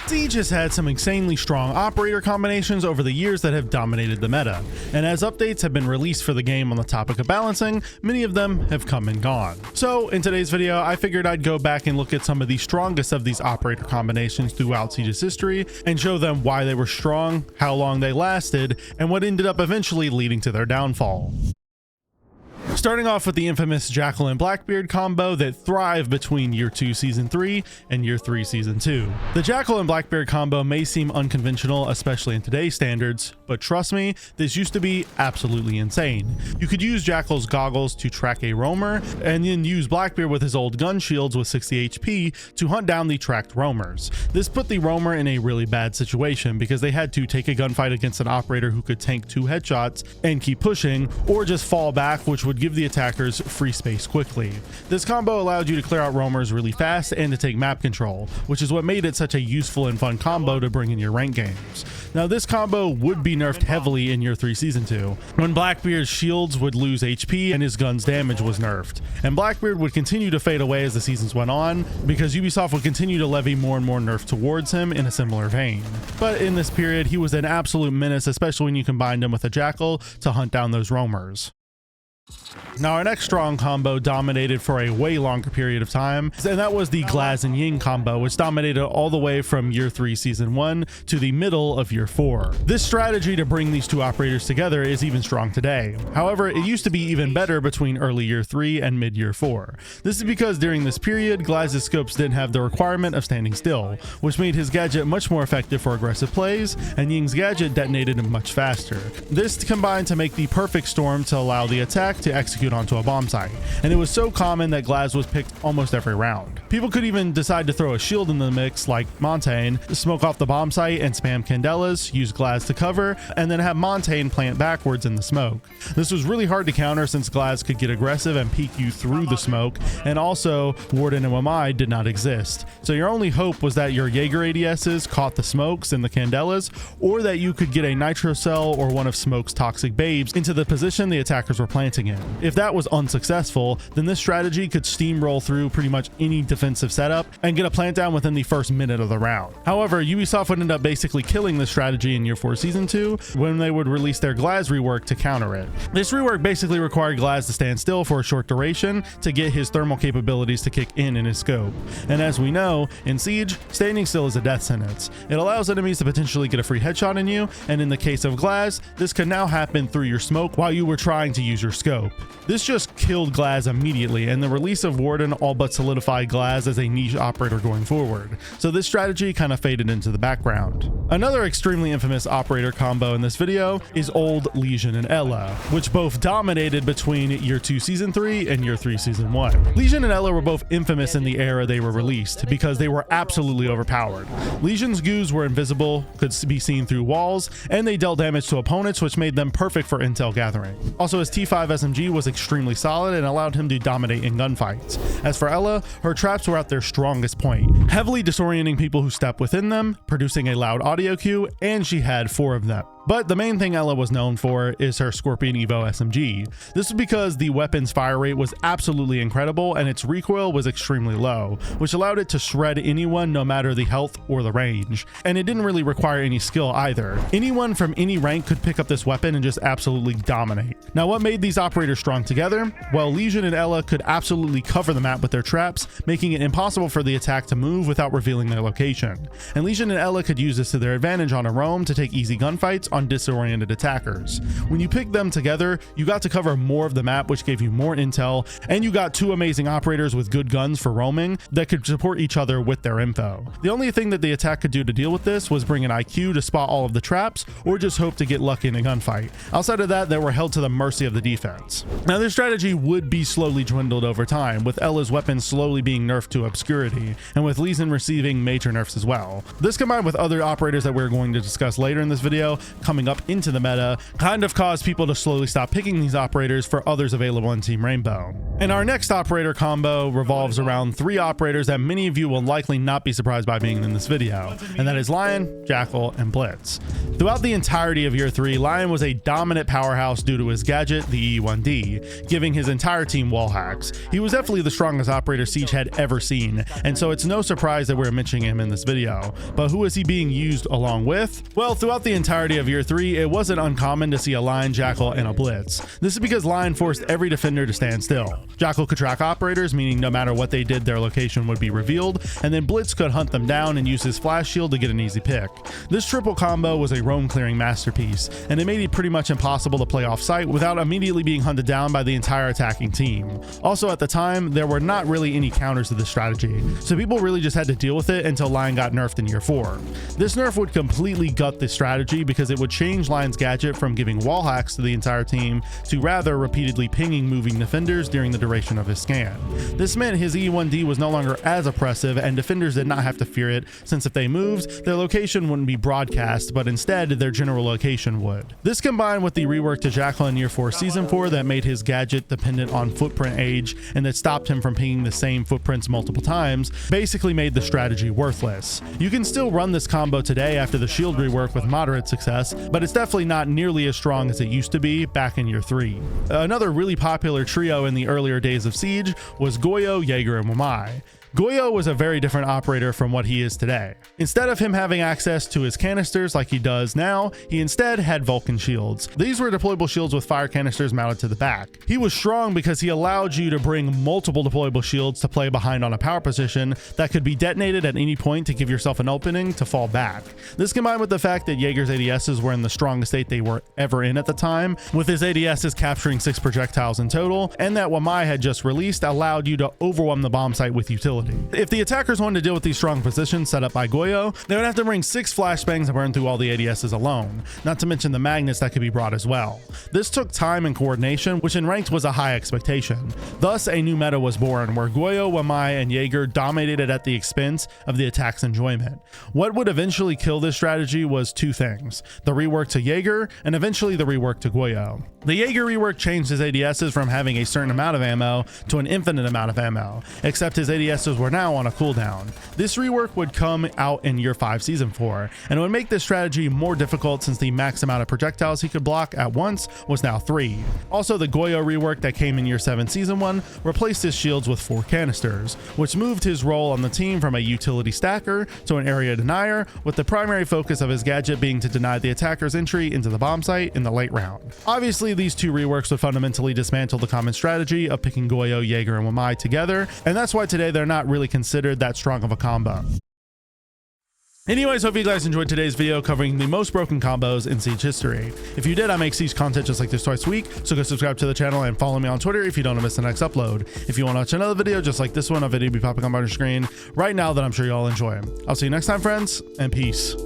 Siege has had some insanely strong operator combinations over the years that have dominated the meta, and as updates have been released for the game on the topic of balancing, many of them have come and gone. So in today's video, I figured I'd go back and look at some of the strongest of these operator combinations throughout Siege's history and show them why they were strong, how long they lasted, and what ended up eventually leading to their downfall. Starting off with the infamous Jackal and Blackbeard combo that thrived between Year 2 Season 3 and Year 3 Season 2. The Jackal and Blackbeard combo may seem unconventional, especially in today's standards, but trust me, this used to be absolutely insane. You could use Jackal's goggles to track a roamer, and then use Blackbeard with his old gun shields with 60 HP to hunt down the tracked roamers. This put the roamer in a really bad situation because they had to take a gunfight against an operator who could tank 2 headshots and keep pushing, or just fall back, which would give the attackers free space quickly. This combo allowed you to clear out roamers really fast and to take map control, which is what made it such a useful and fun combo to bring in your ranked games. Now this combo would be nerfed heavily in Year 3 Season 2, when Blackbeard's shields would lose HP and his gun's damage was nerfed. And Blackbeard would continue to fade away as the seasons went on, because Ubisoft would continue to levy more and more nerf towards him in a similar vein. But in this period, he was an absolute menace, especially when you combined him with a Jackal to hunt down those roamers. Now our next strong combo dominated for a way longer period of time, and that was the Glaz and Ying combo, which dominated all the way from Year 3 Season 1 to the middle of Year 4. This strategy to bring these two operators together is even strong today. However, it used to be even better between early Year 3 and mid Year 4. This is because during this period, Glaz's scopes didn't have the requirement of standing still, which made his gadget much more effective for aggressive plays, and Ying's gadget detonated much faster. This combined to make the perfect storm to allow the attack to execute onto a bomb site, and it was so common that Glaz was picked almost every round. People could even decide to throw a shield in the mix like Montaigne, smoke off the bomb site and spam candelas, use Glaz to cover, and then have Montaigne plant backwards in the smoke. This was really hard to counter since Glaz could get aggressive and peek you through the smoke, and also Warden and Wamai did not exist. So your only hope was that your Jaeger ADSs caught the smokes and the candelas, or that you could get a nitro cell or one of Smoke's toxic babes into the position the attackers were planting in. If that was unsuccessful, then this strategy could steamroll through pretty much any defensive setup and get a plant down within the first minute of the round. However, Ubisoft would end up basically killing this strategy in Year 4 Season 2 when they would release their Glaz rework to counter it. This rework basically required Glaz to stand still for a short duration to get his thermal capabilities to kick in his scope. And as we know, in Siege, standing still is a death sentence. It allows enemies to potentially get a free headshot in you, and in the case of Glaz, this could now happen through your smoke while you were trying to use your scope. This just killed Glaz immediately, and the release of Warden all but solidified Glaz as a niche operator going forward, so this strategy kind of faded into the background. Another extremely infamous operator combo in this video is old Lesion and Ela, which both dominated between Year 2 Season 3 and Year 3 Season 1. Lesion and Ela were both infamous in the era they were released because they were absolutely overpowered. Legion's goos were invisible, could be seen through walls, and they dealt damage to opponents, which made them perfect for intel gathering. Also, his T5 SMG was extremely solid and allowed him to dominate in gunfights. As for Ela, her traps were at their strongest point, heavily disorienting people who step within them, producing a loud audio cue, and she had 4 of them. But the main thing Ela was known for is her Scorpion Evo SMG. This was because the weapon's fire rate was absolutely incredible and its recoil was extremely low, which allowed it to shred anyone no matter the health or the range. And it didn't really require any skill either. Anyone from any rank could pick up this weapon and just absolutely dominate. Now what made these operators strong together? Well, Lesion and Ela could absolutely cover the map with their traps, making it impossible for the attack to move without revealing their location. And Lesion and Ela could use this to their advantage on a roam to take easy gunfights on disoriented attackers. When you pick them together, you got to cover more of the map, which gave you more intel, and you got 2 amazing operators with good guns for roaming that could support each other with their info. The only thing that the attack could do to deal with this was bring an IQ to spot all of the traps, or just hope to get lucky in a gunfight. Outside of that, they were held to the mercy of the defense. Now this strategy would be slowly dwindled over time, with Ela's weapons slowly being nerfed to obscurity, and with Lesion receiving major nerfs as well. This combined with other operators that we're going to discuss later in this video coming up into the meta kind of caused people to slowly stop picking these operators for others available in Team Rainbow. And our next operator combo revolves around 3 operators that many of you will likely not be surprised by being in this video, and that is Lion, Jackal, and Blitz. Throughout the entirety of Year 3, Lion was a dominant powerhouse due to his gadget, the E1D, giving his entire team wall hacks. He was definitely the strongest operator Siege had ever seen, and so it's no surprise that we're mentioning him in this video. But who is he being used along with? Well, throughout the entirety of Year 3, it wasn't uncommon to see a Lion, Jackal, and a Blitz. This is because Lion forced every defender to stand still. Jackal could track operators, meaning no matter what they did, their location would be revealed, and then Blitz could hunt them down and use his flash shield to get an easy pick. This triple combo was a roam clearing masterpiece, and it made it pretty much impossible to play off site without immediately being hunted down by the entire attacking team. Also, at the time, there were not really any counters to this strategy, so people really just had to deal with it until Lion got nerfed in Year 4. This nerf would completely gut this strategy because it would change Lion's gadget from giving wall hacks to the entire team to rather repeatedly pinging moving defenders during the duration of his scan. This meant his E1D was no longer as oppressive, and defenders did not have to fear it, since if they moved, their location wouldn't be broadcast, but instead their general location would. This combined with the rework to Jackal in Year 4 Season 4 that made his gadget dependent on footprint age and that stopped him from pinging the same footprints multiple times, basically made the strategy worthless. You can still run this combo today after the shield rework with moderate success, but it's definitely not nearly as strong as it used to be back in Year 3. Another really popular trio in the earlier days of Siege was Goyo, Jaeger, and Wamai. Goyo was a very different operator from what he is today. Instead of him having access to his canisters like he does now, he instead had Vulcan shields. These were deployable shields with fire canisters mounted to the back. He was strong because he allowed you to bring multiple deployable shields to play behind on a power position that could be detonated at any point to give yourself an opening to fall back. This combined with the fact that Jaeger's ADSs were in the strongest state they were ever in at the time, with his ADSs capturing 6 projectiles in total, and that Wamai had just released allowed you to overwhelm the bomb site with utility. If the attackers wanted to deal with these strong positions set up by Goyo, they would have to bring 6 flashbangs and burn through all the ADSs alone, not to mention the magnets that could be brought as well. This took time and coordination, which in ranked was a high expectation. Thus, a new meta was born, where Goyo, Wamai, and Jaeger dominated at the expense of the attack's enjoyment. What would eventually kill this strategy was 2 things: the rework to Jaeger, and eventually the rework to Goyo. The Jaeger rework changed his ADSs from having a certain amount of ammo to an infinite amount of ammo, except his ADSs were now on a cooldown. This rework would come out in Year 5 Season 4, and it would make this strategy more difficult since the max amount of projectiles he could block at once was now 3. Also, the Goyo rework that came in Year 7 Season 1 replaced his shields with 4 canisters, which moved his role on the team from a utility stacker to an area denier, with the primary focus of his gadget being to deny the attacker's entry into the bomb site in the late round. Obviously, these 2 reworks would fundamentally dismantle the common strategy of picking Goyo, Jaeger, and Wamai together, and that's why today they're not really considered that strong of a combo. Anyways, hope you guys enjoyed today's video covering the most broken combos in Siege history. If you did, I make Siege content just like this twice a week, so go subscribe to the channel and follow me on Twitter if you don't want to miss the next upload. If you want to watch another video just like this one, a video will be popping up on your screen right now that I'm sure you all enjoy. I'll see you next time, friends, and peace.